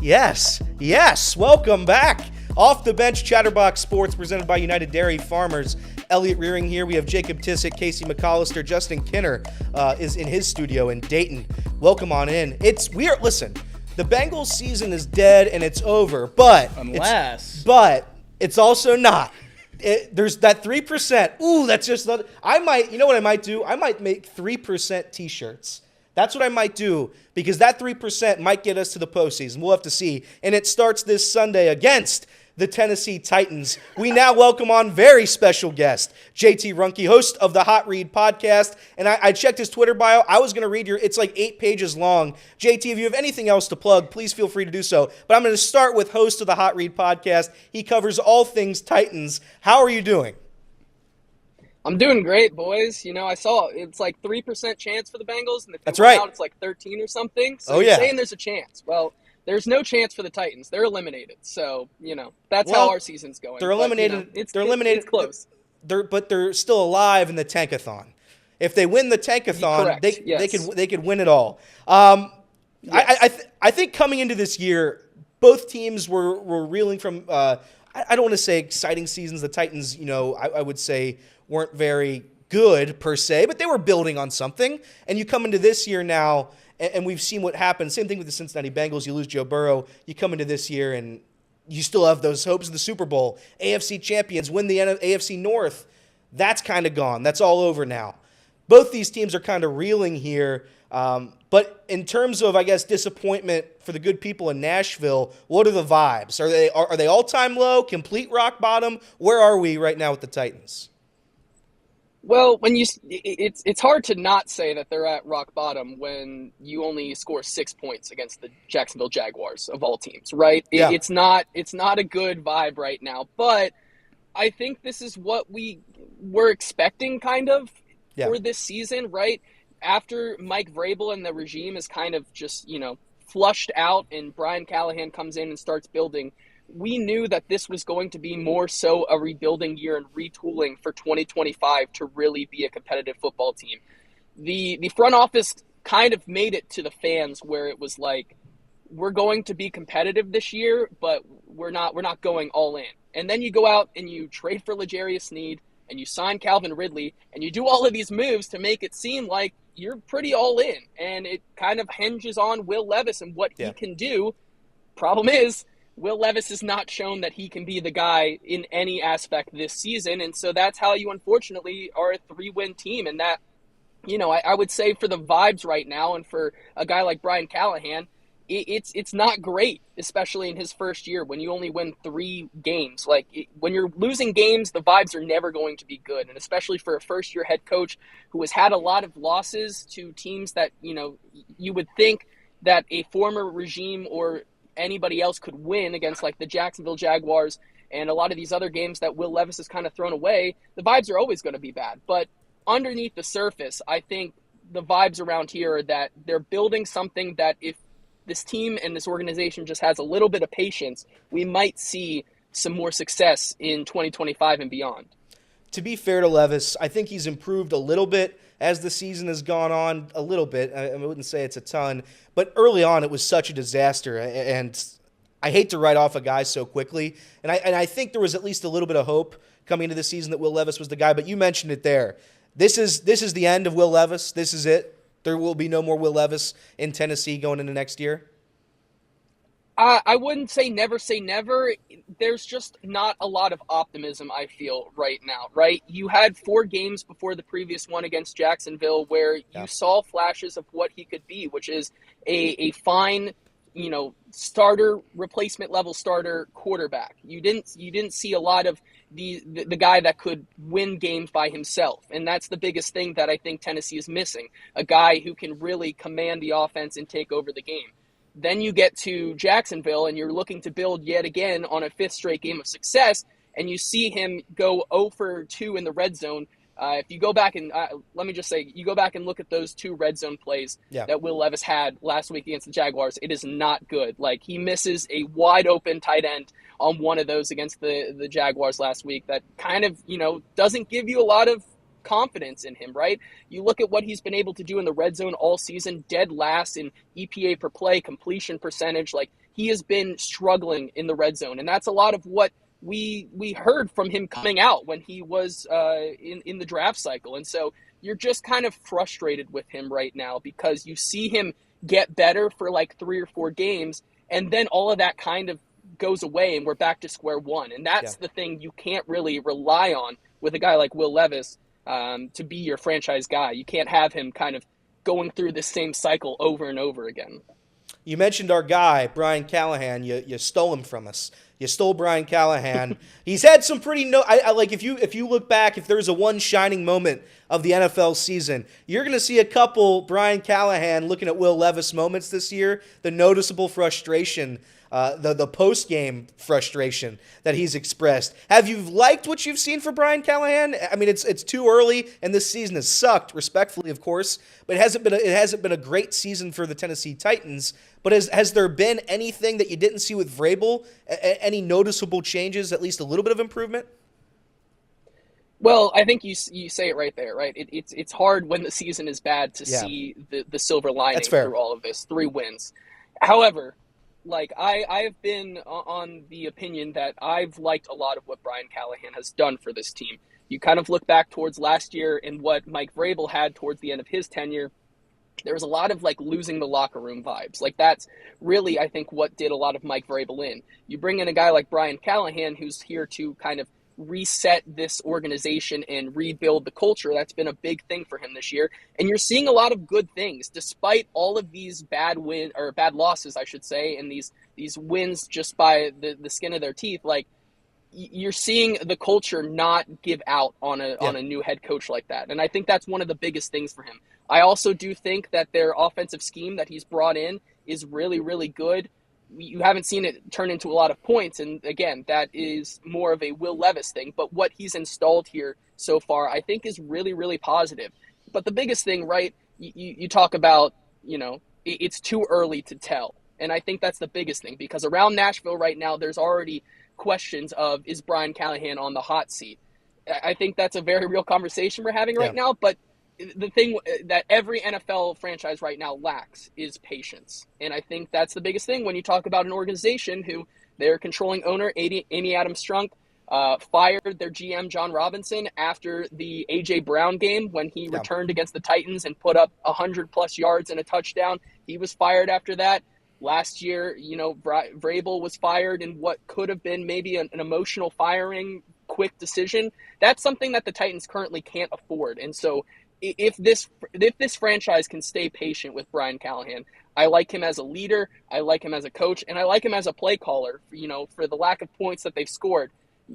Yes. Welcome back. Off the bench, Chatterbox Sports, presented by United Dairy Farmers. Elliot Rearing here. We have Jacob Tissick, Casey McAllister, Justin Kinner is in his studio in Dayton. Welcome on in. Listen, the Bengals season is dead and it's over, but it's also not. There's that 3%. Ooh, that's just not. You know what I might do? I might make 3% t-shirts. That's what I might do, because that 3% might get us to the postseason. We'll have to see. And it starts this Sunday against the Tennessee Titans. We now welcome on very special guest, JT Runke, host of the Hot Read podcast. And I checked his Twitter bio. I was going to read it's like 8 pages long. JT, if you have anything else to plug, please feel free to do so. But I'm going to start with host of the Hot Read podcast. He covers all things Titans. How are you doing? I'm doing great, boys. You know, I saw it's like 3% chance for the Bengals, and if that's right. Out, it's like 13 or something. So you're saying there's a chance. Well, there's no chance for the Titans. They're eliminated. So, that's how our season's going. They're eliminated. They're eliminated. It's close. But they're still alive in the Tankathon. If they win the Tankathon, they could win it all. Yes. I think coming into this year, both teams were reeling from I don't want to say exciting seasons. The Titans, I would say weren't very good per se, but they were building on something. And you come into this year now, and we've seen what happened. Same thing with the Cincinnati Bengals. You lose Joe Burrow. You come into this year, and you still have those hopes of the Super Bowl. AFC champions, win the AFC North. That's kind of gone. That's all over now. Both these teams are kind of reeling here. But in terms of, I guess, disappointment for the good people in Nashville, what are the vibes? Are they all-time low, complete rock bottom? Where are we right now with the Titans? Well, it's hard to not say that they're at rock bottom when you only score 6 points against the Jacksonville Jaguars of all teams, right? Yeah. It's not a good vibe right now, but I think this is what we were expecting kind of for this season, right? After Mike Vrabel and the regime is kind of just, flushed out and Brian Callahan comes in and starts building, we knew that this was going to be more so a rebuilding year and retooling for 2025 to really be a competitive football team. The front office kind of made it to the fans where it was like, we're going to be competitive this year, but we're not going all in. And then you go out and you trade for L'Jarius Sneed and you sign Calvin Ridley and you do all of these moves to make it seem like you're pretty all in. And it kind of hinges on Will Levis and what he can do. Problem is, Will Levis has not shown that he can be the guy in any aspect this season. And so that's how you unfortunately are a 3-win team. And that, I would say for the vibes right now and for a guy like Brian Callahan, it's not great, especially in his first year when you only win 3 games. When you're losing games, the vibes are never going to be good. And especially for a first-year head coach who has had a lot of losses to teams that, you would think that a former regime or anybody else could win against, like the Jacksonville Jaguars and a lot of these other games that Will Levis has kind of thrown away, the vibes are always going to be bad. But underneath the surface, I think the vibes around here are that they're building something that if this team and this organization just has a little bit of patience, we might see some more success in 2025 and beyond. To be fair to Levis, I think he's improved a little bit as the season has gone on, a little bit. I wouldn't say it's a ton, but early on it was such a disaster, and I hate to write off a guy so quickly. And I think there was at least a little bit of hope coming into the season that Will Levis was the guy, but you mentioned it there. This is the end of Will Levis. This is it. There will be no more Will Levis in Tennessee going into next year. I wouldn't say never. There's just not a lot of optimism, I feel, right now, right? You had 4 games before the previous one against Jacksonville where you saw flashes of what he could be, which is a fine, starter, replacement level starter quarterback. You didn't see a lot of the guy that could win games by himself. And that's the biggest thing that I think Tennessee is missing, a guy who can really command the offense and take over the game. Then you get to Jacksonville and you're looking to build yet again on a 5th straight game of success, and you see him go 0 for 2 in the red zone. If you go back and let me just say, you go back and look at those 2 red zone plays that Will Levis had last week against the Jaguars, it is not good. Like, he misses a wide open tight end on one of those against the Jaguars last week that kind of, doesn't give you a lot of confidence in him, right? You look at what he's been able to do in the red zone all season, dead last in EPA per play, completion percentage. Like, he has been struggling in the red zone. And that's a lot of what we heard from him coming out when he was in the draft cycle. And so you're just kind of frustrated with him right now because you see him get better for like 3 or 4 games, and then all of that kind of goes away and we're back to square one. And that's the thing you can't really rely on with a guy like Will Levis to be your franchise guy. You can't have him kind of going through the same cycle over and over again. You mentioned our guy, Brian Callahan. You stole him from us. You stole Brian Callahan. He's had some pretty I like if you look back, if there's a one shining moment of the NFL season, you're going to see a couple Brian Callahan looking at Will Levis moments this year. The noticeable frustration, the post game frustration that he's expressed. Have you liked what you've seen for Brian Callahan? I mean, it's too early, and this season has sucked, respectfully, of course. But it hasn't been a great season for the Tennessee Titans. But has there been anything that you didn't see with Vrabel? Any noticeable changes? At least a little bit of improvement? Well, I think you say it right there, right? It's hard when the season is bad to see the silver lining through all of this. 3 wins. However, like I've been on the opinion that I've liked a lot of what Brian Callahan has done for this team. You kind of look back towards last year and what Mike Vrabel had towards the end of his tenure. There was a lot of like losing the locker room vibes. Like that's really, I think, what did a lot of Mike Vrabel in. You bring in a guy like Brian Callahan, who's here to kind of reset this organization and rebuild the culture. That's been a big thing for him this year. And you're seeing a lot of good things, despite all of these bad losses, I should say, and these wins just by the skin of their teeth. Like, you're seeing the culture not give out on a new head coach like that. And I think that's one of the biggest things for him. I also do think that their offensive scheme that he's brought in is really, really good. You haven't seen it turn into a lot of points. And again, that is more of a Will Levis thing. But what he's installed here so far, I think is really, really positive. But the biggest thing, right, you talk about, it's too early to tell. And I think that's the biggest thing, because around Nashville right now, there's already questions of, is Brian Callahan on the hot seat? I think that's a very real conversation we're having right now. But the thing that every NFL franchise right now lacks is patience. And I think that's the biggest thing when you talk about an organization who their controlling owner, Amy Adams-Strunk, fired their GM, John Robinson, after the A.J. Brown game when he returned against the Titans and put up 100-plus yards and a touchdown. He was fired after that. Last year, Vrabel was fired in what could have been maybe an emotional firing, quick decision. That's something that the Titans currently can't afford. And so if this franchise can stay patient with Brian Callahan, I like him as a leader, I like him as a coach, and I like him as a play caller, for the lack of points that they've scored.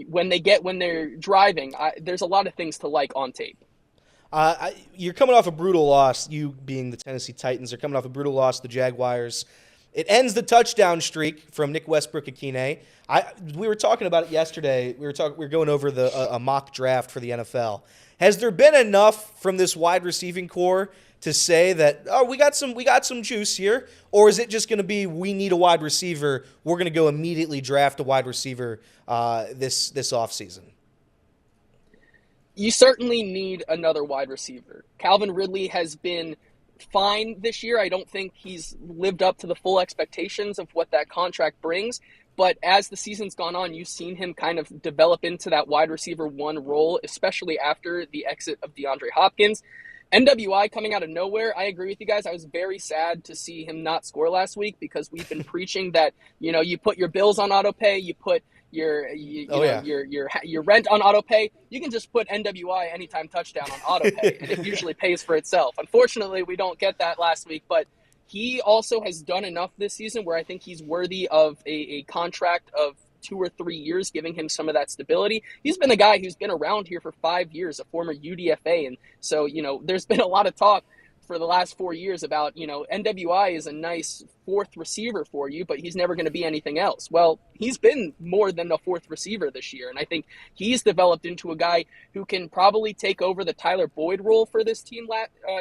When they're driving, there's a lot of things to like on tape. You're coming off a brutal loss, you being the Tennessee Titans are coming off a brutal loss to the Jaguars. It ends the touchdown streak from Nick Westbrook-Ikhine. We were talking about it yesterday. We were going over a mock draft for the NFL. Has there been enough from this wide receiving core to say that, we got some juice here, or is it just going to be, we need a wide receiver, we're going to go immediately draft a wide receiver this offseason? You certainly need another wide receiver. Calvin Ridley has been fine this year. I don't think he's lived up to the full expectations of what that contract brings. But as the season's gone on, you've seen him kind of develop into that wide receiver 1 role, especially after the exit of DeAndre Hopkins. NWI coming out of nowhere. I agree with you guys. I was very sad to see him not score last week, because we've been preaching that, you put your bills on auto pay, you put your rent on auto pay. You can just put NWI anytime touchdown on auto pay, and it usually pays for itself. Unfortunately, we don't get that last week, but he also has done enough this season where I think he's worthy of a contract of 2 or 3 years, giving him some of that stability. He's been a guy who's been around here for 5 years, a former UDFA. And so, there's been a lot of talk for the last 4 years about, NWI is a nice 4th receiver for you, but he's never going to be anything else. Well, he's been more than a 4th receiver this year. And I think he's developed into a guy who can probably take over the Tyler Boyd role for this team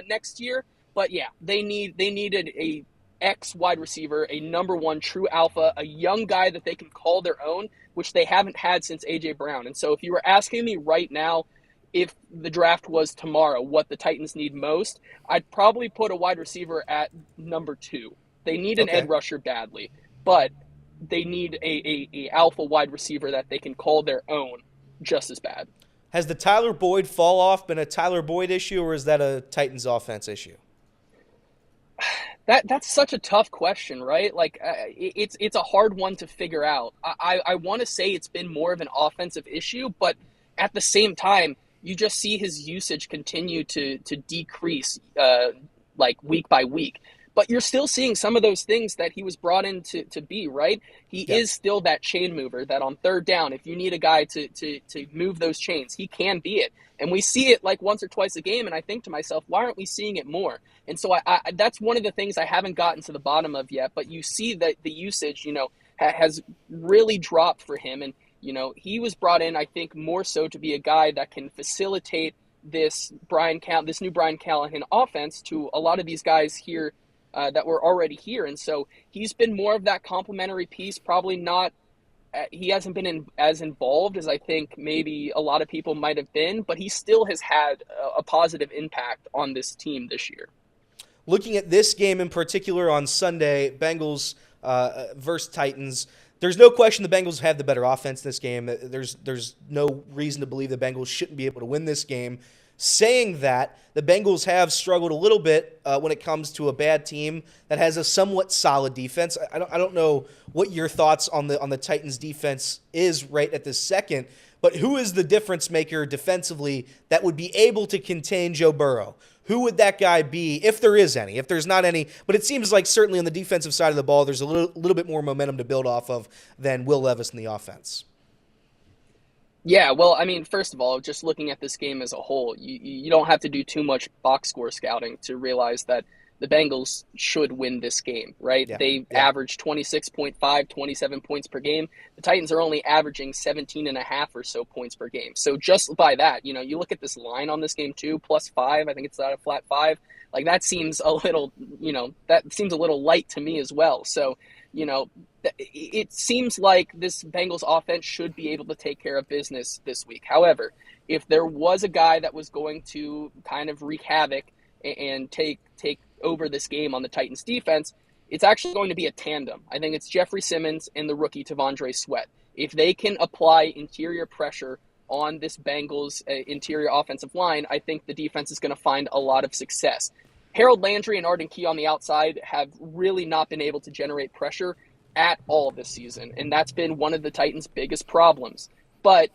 next year. But yeah, they needed a X wide receiver, a number 1 true alpha, a young guy that they can call their own, which they haven't had since A.J. Brown. And so if you were asking me right now, if the draft was tomorrow, what the Titans need most, I'd probably put a wide receiver at number 2. They need an edge rusher badly, but they need a alpha wide receiver that they can call their own just as bad. Has the Tyler Boyd fall off been a Tyler Boyd issue, or is that a Titans offense issue? That's such a tough question, right? Like it's a hard one to figure out. I want to say it's been more of an offensive issue, but at the same time, you just see his usage continue to decrease like week by week. But you're still seeing some of those things that he was brought in to be, right? He is still that chain mover that on third down, if you need a guy to move those chains, he can be it. And we see it like once or twice a game, and I think to myself, why aren't we seeing it more? And so I that's one of the things I haven't gotten to the bottom of yet, but you see that the usage, has really dropped for him. And, he was brought in, I think, more so to be a guy that can facilitate this new Brian Callahan offense to a lot of these guys here that were already here. And so he's been more of that complementary piece, probably not, he hasn't been as involved as I think maybe a lot of people might have been, but he still has had a positive impact on this team this year. Looking at this game in particular on Sunday, Bengals versus Titans, there's no question the Bengals have the better offense in this game. There's no reason to believe the Bengals shouldn't be able to win this game. Saying that, the Bengals have struggled a little bit when it comes to a bad team that has a somewhat solid defense. I don't know what your thoughts on the Titans defense is right at this second, but who is the difference maker defensively that would be able to contain Joe Burrow? Who would that guy be, if there is any? If there's not any, but it seems like certainly on the defensive side of the ball, there's a little bit more momentum to build off of than Will Levis in the offense. Yeah, well, I mean, first of all, just looking at this game as a whole, you don't have to do too much box score scouting to realize that the Bengals should win this game, right? They average 26.5, 27 points per game. The Titans are only averaging 17 and a half or so points per game. So just by that, you look at this line on this game too, +5, I think it's at a flat 5. Like that seems a little, that seems a little light to me as well. So, it seems like this Bengals offense should be able to take care of business this week. However, if there was a guy that was going to kind of wreak havoc and take over this game on the Titans defense, it's actually going to be a tandem. I think it's Jeffrey Simmons and the rookie T'Vondre Sweat. If they can apply interior pressure on this Bengals interior offensive line, I think the defense is going to find a lot of success. Harold Landry and Arden Key on the outside have really not been able to generate pressure at all this season, and that's been one of the Titans' biggest problems. But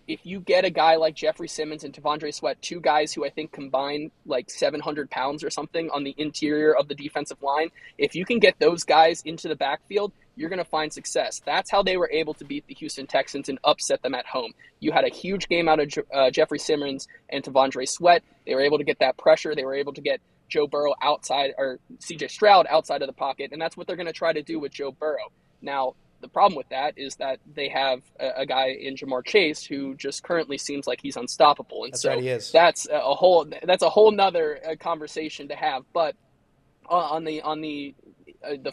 if you get a guy like Jeffrey Simmons and T'Vondre Sweat, two guys who I think combine like 700 pounds or something on the interior of the defensive line, if you can get those guys into the backfield, you're going to find success. That's how they were able to beat the Houston Texans and upset them at home. You had a huge game out of Jeffrey Simmons and T'Vondre Sweat. They were able to get that pressure. They were able to get Joe Burrow outside, or CJ Stroud outside of the pocket, and that's what they're going to try to do with Joe Burrow. Now, the problem with that is that they have a guy in Jamar Chase who just currently seems like he's unstoppable, and right, he is. That's a whole nother conversation to have. But on the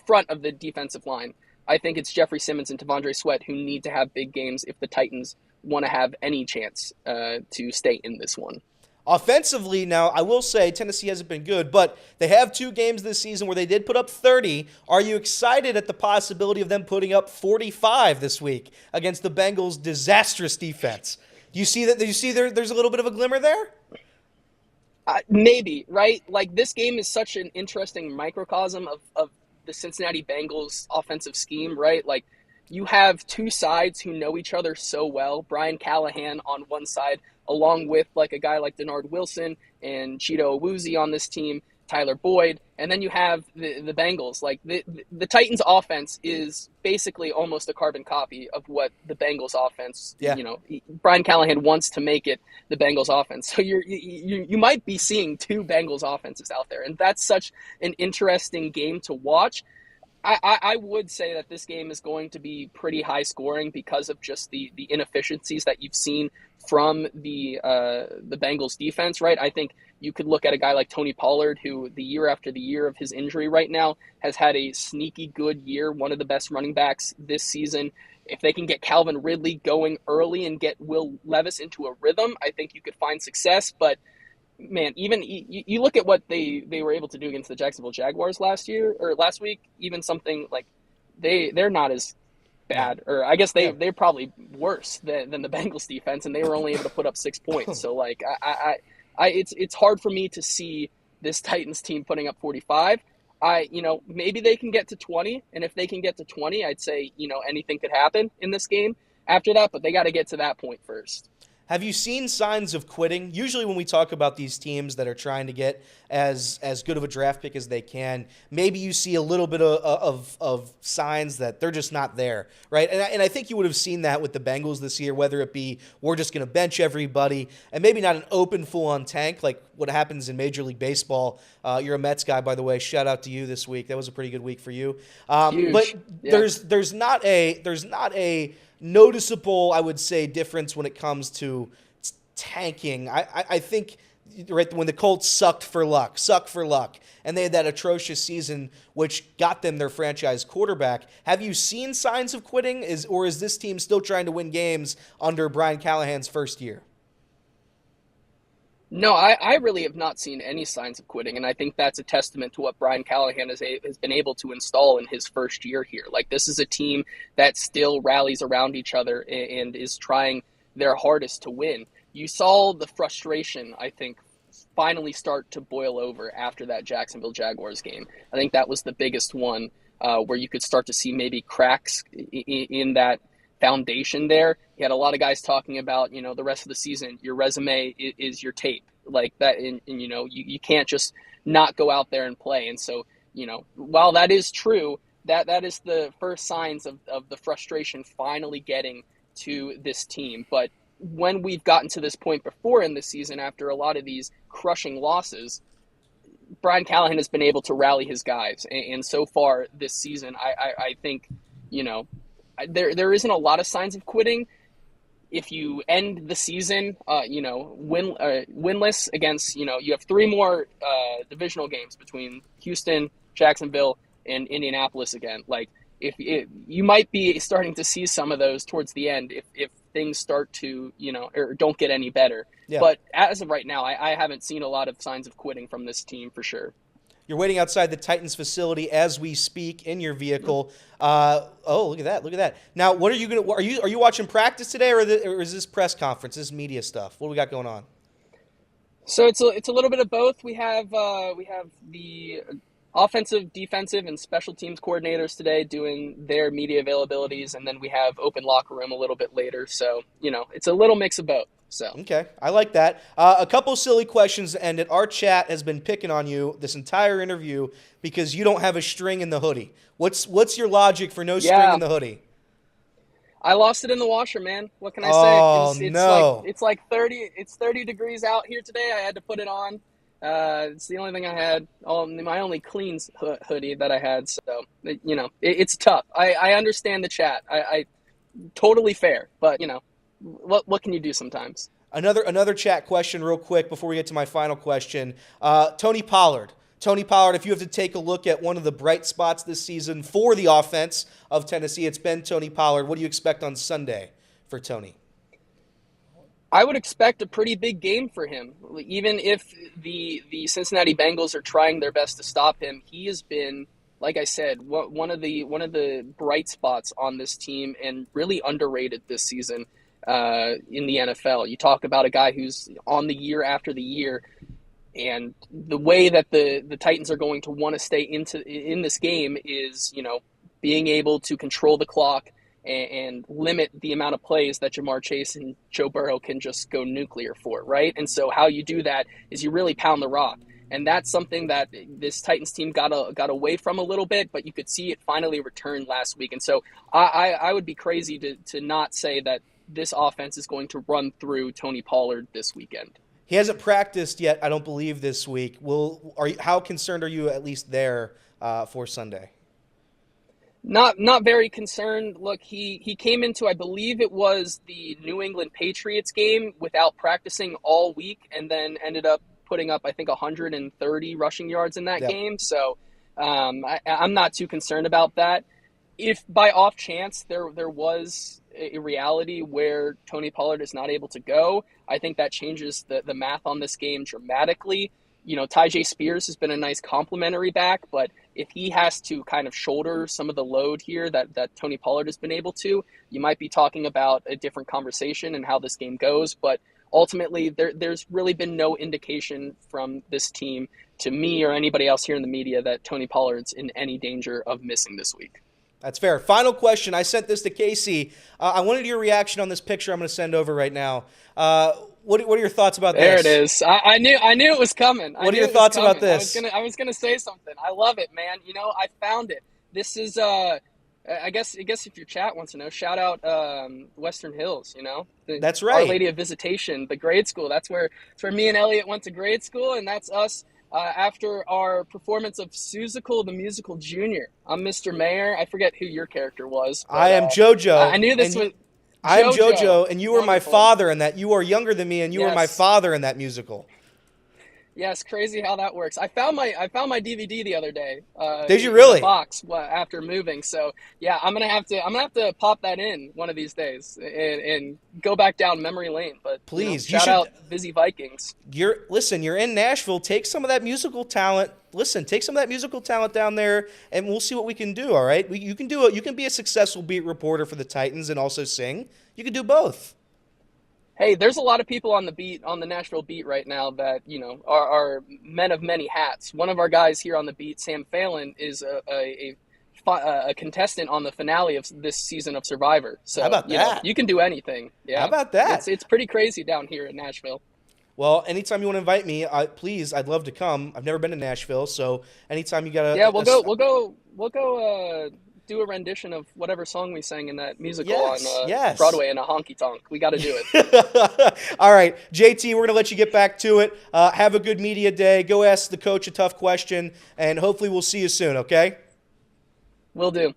front of the defensive line, I think it's Jeffrey Simmons and T'Vondre Sweat who need to have big games if the Titans want to have any chance to stay in this one. Offensively, now, I will say Tennessee hasn't been good, but they have 2 games this season where they did put up 30. Are you excited at the possibility of them putting up 45 this week against the Bengals' disastrous defense? Do you see that? Do you see there's a little bit of a glimmer there? Maybe, right? Like, this game is such an interesting microcosm of the Cincinnati Bengals offensive scheme, right? Like, you have 2 sides who know each other so well. Brian Callahan on one side, along with like a guy like Denard Wilson and Cheeto Awuzie on this team, Tyler Boyd, and then you have the Bengals. Like the Titans offense is basically almost a carbon copy of what the Bengals offense, Brian Callahan wants to make it the Bengals offense. So you might be seeing 2 Bengals offenses out there, and that's such an interesting game to watch. I would say that this game is going to be pretty high scoring because of just the inefficiencies that you've seen from the Bengals defense, right? I think you could look at a guy like Tony Pollard, who the year after the year of his injury right now has had a sneaky good year, one of the best running backs this season. If they can get Calvin Ridley going early and get Will Levis into a rhythm, I think you could find success. But man, even you look at what they were able to do against the Jacksonville Jaguars last week, even something like they're not as bad, or I guess they're probably worse than the Bengals defense, and they were only able to put up 6 points. So like it's hard for me to see this Titans team putting up 45. Maybe they can get to 20, and if they can get to 20, I'd say anything could happen in this game after that, but they got to get to that point first. Have you seen signs of quitting? Usually when we talk about these teams that are trying to get as good of a draft pick as they can, maybe you see a little bit of signs that they're just not there, right? And I think you would have seen that with the Bengals this year, whether it be we're just going to bench everybody and maybe not an open full-on tank like what happens in Major League Baseball. You're a Mets guy, by the way. Shout out to you this week. That was a pretty good week for you. But yeah. There's not a noticeable, I would say, difference when it comes to tanking. I think right when the Colts sucked for luck, and they had that atrocious season which got them their franchise quarterback. Have you seen signs of quitting? Or is this team still trying to win games under Brian Callahan's first year? No, I really have not seen any signs of quitting, and I think that's a testament to what Brian Callahan has been able to install in his first year here. Like, this is a team that still rallies around each other and is trying their hardest to win. You saw the frustration, I think, finally start to boil over after that Jacksonville Jaguars game. I think that was the biggest one where you could start to see maybe cracks in that foundation there. You had a lot of guys talking about, the rest of the season, your resume is your tape like that. And you can't just not go out there and play. And so, while that is true, that is the first signs of the frustration finally getting to this team. But when we've gotten to this point before in the season, after a lot of these crushing losses, Brian Callahan has been able to rally his guys. And so far this season, I think, there isn't a lot of signs of quitting. If you end the season, winless against, you have 3 more divisional games between Houston, Jacksonville, and Indianapolis again. Like, if you might be starting to see some of those towards the end if things start to, or don't get any better. Yeah. But as of right now, I haven't seen a lot of signs of quitting from this team for sure. You're waiting outside the Titans facility as we speak in your vehicle. Look at that! Now, what are you gonna? Are you watching practice today, or is this press conference? This is media stuff. What do we got going on? So it's a little bit of both. We have the offensive, defensive, and special teams coordinators today doing their media availabilities, and then we have open locker room a little bit later. So it's a little mix of both. So okay, I like that. A couple silly questions, and our chat has been picking on you this entire interview because you don't have a string in the hoodie. What's your logic for no string in the hoodie? I lost it in the washer, man. What can I say? It's like 30. It's 30 degrees out here today. I had to put it on. It's the only thing I had. My only clean hoodie that I had. So it's tough. I understand the chat. I totally fair, but what can you do sometimes? Another chat question real quick before we get to my final question. Tony Pollard, if you have to take a look at one of the bright spots this season for the offense of Tennessee, it's been Tony Pollard. What do you expect on Sunday for Tony? I would expect a pretty big game for him. Even if the Cincinnati Bengals are trying their best to stop him, he has been, like I said, one of the bright spots on this team and really underrated this season in the NFL. You talk about a guy who's on the year after the year, and the way that the Titans are going to want to stay in this game is, being able to control the clock and limit the amount of plays that Jamar Chase and Joe Burrow can just go nuclear for, right? And so how you do that is you really pound the rock. And that's something that this Titans team got away from a little bit, but you could see it finally return last week. And so I would be crazy to not say that this offense is going to run through Tony Pollard this weekend. He hasn't practiced yet, I don't believe, this week. How concerned are you at least there for Sunday? Not very concerned. Look, he came into, I believe it was the New England Patriots game without practicing all week, and then ended up putting up, I think, 130 rushing yards in that game. So I'm not too concerned about that. If by off chance there was a reality where Tony Pollard is not able to go, I think that changes the math on this game dramatically. You know, Tyjae Spears has been a nice complimentary back, but if he has to kind of shoulder some of the load here that Tony Pollard has been able to, you might be talking about a different conversation and how this game goes. But ultimately, there's really been no indication from this team to me or anybody else here in the media that Tony Pollard's in any danger of missing this week. That's fair. Final question. I sent this to Casey. I wanted your reaction on this picture I'm going to send over right now. What are your thoughts about this? There it is. I knew it was coming. What are your thoughts about this? I was gonna say something. I love it, man. You know, I found it. This is I guess if your chat wants to know, shout out Western Hills. You know, that's right. Our Lady of Visitation, the grade school. That's where me and Elliot went to grade school, and that's us. After our performance of Seussical the Musical Junior. I'm Mr. Mayor. I forget who your character was. But, I am JoJo. I knew this was. I am JoJo, and you were my father in that. You are younger than me, and you were my father in that musical. Yes, crazy how that works. I found my DVD the other day. Did you really? In the box after moving. So yeah, I'm gonna have to pop that in one of these days and go back down memory lane. But please, shout out Busy Vikings. You're in Nashville. Take some of that musical talent. Take some of that musical talent down there, and we'll see what we can do. All right, you can do it. You can be a successful beat reporter for the Titans and also sing. You can do both. Hey, there's a lot of people on the Nashville beat right now that, you know, are men of many hats. One of our guys here on the beat, Sam Phelan, is a contestant on the finale of this season of Survivor. So how about that? You can do anything. Yeah. How about that? It's pretty crazy down here in Nashville. Well, anytime you want to invite me, please, I'd love to come. I've never been to Nashville, so anytime you got to. Yeah, we'll go. Do a rendition of whatever song we sang in that musical on Broadway in a honky tonk. We got to do it. All right, JT, we're going to let you get back to it. Have a good media day. Go ask the coach a tough question, and hopefully we'll see you soon, okay? Will do.